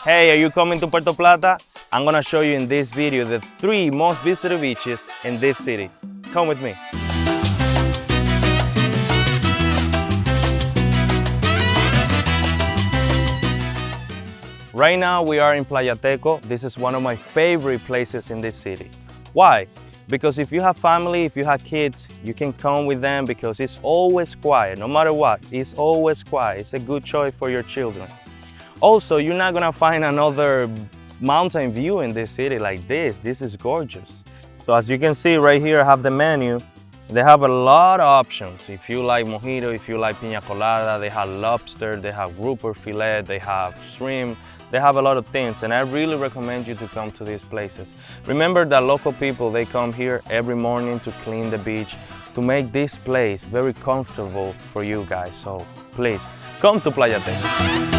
Hey, are you coming to Puerto Plata? I'm gonna show you in this video the 3 most visited beaches in this city. Come with me. Right now we are in Playa Teco. This is one of my favorite places in this city. Why? Because if you have family, if you have kids, you can come with them because it's always quiet. No matter what, it's always quiet. It's a good choice for your children. Also, you're not gonna find another mountain view in this city like this. This is gorgeous. So as you can see right here, I have the menu. They have a lot of options. If you like mojito, if you like piña colada, they have lobster, they have grouper filet, they have shrimp. They have a lot of things, and I really recommend you to come to these places. Remember that local people, they come here every morning to clean the beach, to make this place very comfortable for you guys. So please, come to Playa Teco.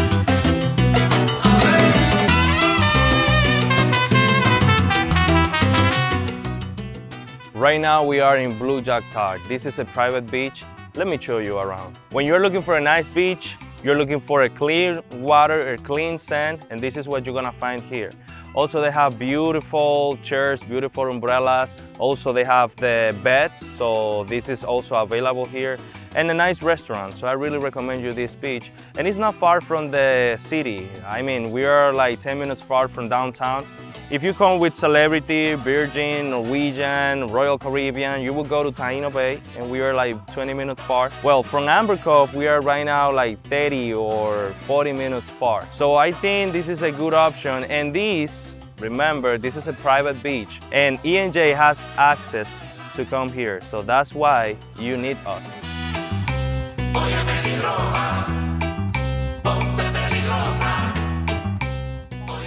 Right now we are in Blue Jacktar. This is a private beach. Let me show you around. When you're looking for a nice beach, you're looking for a clear water, a clean sand, and this is what you're gonna find here. Also, they have beautiful chairs, beautiful umbrellas. Also, they have the beds, so this is also available here. And a nice restaurant, so I really recommend you this beach. And it's not far from the city. I mean, we are like 10 minutes far from downtown. If you come with Celebrity, Virgin, Norwegian, Royal Caribbean, you will go to Taino Bay, and we are like 20 minutes far. Well, from Amber Cove, we are right now like 30 or 40 minutes far. So I think this is a good option. And this, remember, this is a private beach, and E&J has access to come here. So that's why you need us.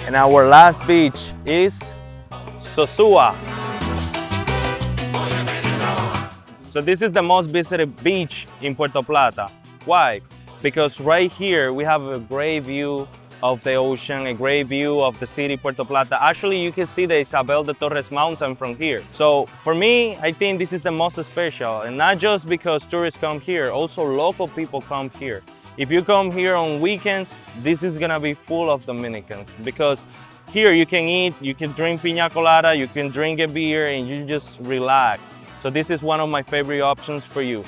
And our last beach is Sosua. So this is the most visited beach in Puerto Plata. Why? Because right here we have a great view of the ocean, a great view of the city, Puerto Plata. Actually, you can see the Isabel de Torres mountain from here. So for me, I think this is the most special, and not just because tourists come here, also local people come here. If you come here on weekends, this is gonna be full of Dominicans, because here you can eat, you can drink piña colada, you can drink a beer, and you just relax. So this is one of my favorite options for you.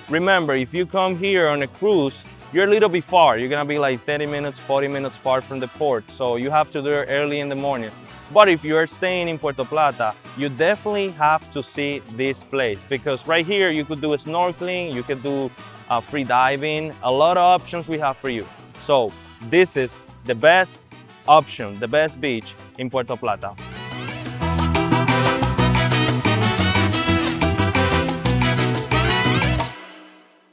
Remember, if you come here on a cruise, you're a little bit far. You're gonna be like 30 minutes, 40 minutes far from the port. So you have to do it early in the morning. But if you're staying in Puerto Plata, you definitely have to see this place, because right here you could do snorkeling, you could do free diving, a lot of options we have for you. So this is the best option, the best beach in Puerto Plata.